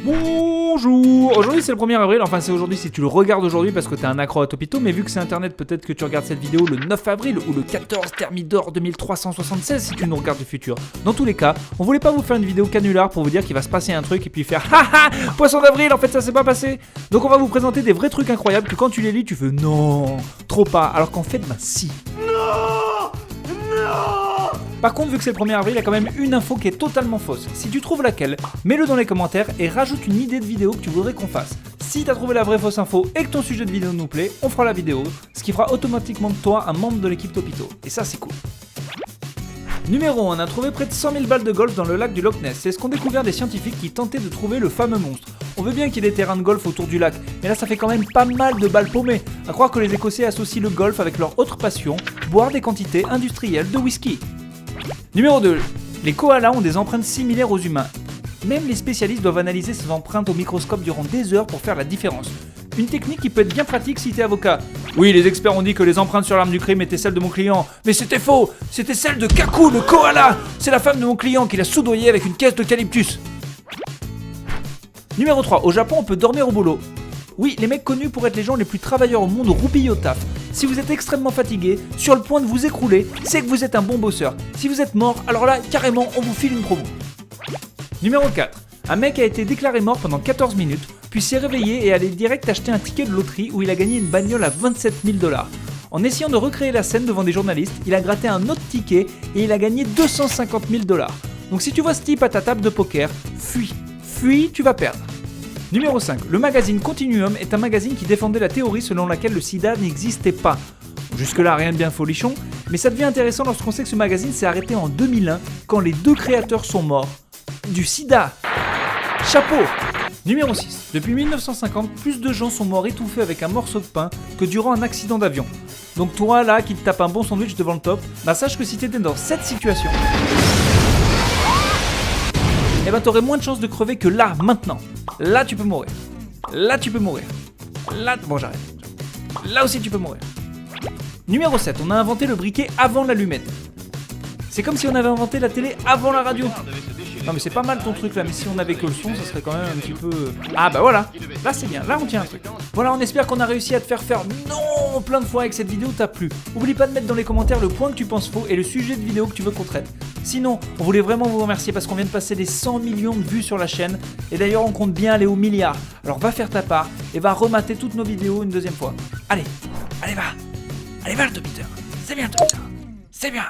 Bonjour. Aujourd'hui c'est le 1er avril, enfin c'est aujourd'hui si tu le regardes aujourd'hui parce que t'es un accro à Topito, mais vu que c'est internet peut-être que tu regardes cette vidéo le 9 avril ou le 14 Thermidor 2376 si tu nous regardes du futur. Dans tous les cas, on voulait pas vous faire une vidéo canular pour vous dire qu'il va se passer un truc et puis faire haha poisson d'avril, en fait ça s'est pas passé. Donc on va vous présenter des vrais trucs incroyables que quand tu les lis tu fais non, trop pas, alors qu'en fait bah si. Par contre, vu que c'est le 1er avril, il y a quand même une info qui est totalement fausse. Si tu trouves laquelle, mets-le dans les commentaires et rajoute une idée de vidéo que tu voudrais qu'on fasse. Si t'as trouvé la vraie fausse info et que ton sujet de vidéo nous plaît, on fera la vidéo, ce qui fera automatiquement de toi un membre de l'équipe Topito. Et ça, c'est cool. Numéro 1, on a trouvé près de 100 000 balles de golf dans le lac du Loch Ness. C'est ce qu'ont découvert des scientifiques qui tentaient de trouver le fameux monstre. On veut bien qu'il y ait des terrains de golf autour du lac, mais là ça fait quand même pas mal de balles paumées. À croire que les Écossais associent le golf avec leur autre passion, boire des quantités industrielles de whisky. Numéro 2, les koalas ont des empreintes similaires aux humains. Même les spécialistes doivent analyser ces empreintes au microscope durant des heures pour faire la différence. Une technique qui peut être bien pratique si t'es avocat. Oui, les experts ont dit que les empreintes sur l'arme du crime étaient celles de mon client, mais c'était faux. C'était celle de Kaku, le koala. C'est la femme de mon client qui l'a soudoyé avec une caisse d'eucalyptus. Numéro 3, au Japon on peut dormir au boulot. Oui, les mecs connus pour être les gens les plus travailleurs au monde roupillent au taf. Si vous êtes extrêmement fatigué, sur le point de vous écrouler, c'est que vous êtes un bon bosseur. Si vous êtes mort, alors là, carrément, on vous file une promo. Numéro 4. Un mec a été déclaré mort pendant 14 minutes, puis s'est réveillé et allé direct acheter un ticket de loterie où il a gagné une bagnole à 27 000 $. En essayant de recréer la scène devant des journalistes, il a gratté un autre ticket et il a gagné 250 000 $. Donc si tu vois ce type à ta table de poker, fuis. Fuis, tu vas perdre. Numéro 5. Le magazine Continuum est un magazine qui défendait la théorie selon laquelle le sida n'existait pas. Jusque-là, rien de bien folichon, mais ça devient intéressant lorsqu'on sait que ce magazine s'est arrêté en 2001 quand les deux créateurs sont morts. Du sida. Chapeau. Numéro 6. Depuis 1950, plus de gens sont morts étouffés avec un morceau de pain que durant un accident d'avion. Donc toi là qui te tape un bon sandwich devant le top, bah sache que si t'étais dans cette situation, eh ben t'aurais moins de chances de crever que là, maintenant. Là tu peux mourir. Là tu peux mourir. Là... Bon j'arrête. Là aussi tu peux mourir. Numéro 7. On a inventé le briquet avant l'allumette. C'est comme si on avait inventé la télé avant la radio. Non mais c'est pas mal ton truc là, mais si on avait que le son, ça serait quand même un petit peu... Ah bah voilà, là c'est bien, là on tient un truc. Voilà, on espère qu'on a réussi à te faire non plein de fois avec cette vidéo t'a plu. Oublie pas de mettre dans les commentaires le point que tu penses faux et le sujet de vidéo que tu veux qu'on traite. Sinon, on voulait vraiment vous remercier parce qu'on vient de passer les 100 millions de vues sur la chaîne. Et d'ailleurs on compte bien aller au milliard. Alors va faire ta part et va remater toutes nos vidéos une deuxième fois. Allez, allez va le Topiteur. C'est bien Topiteur, c'est bien.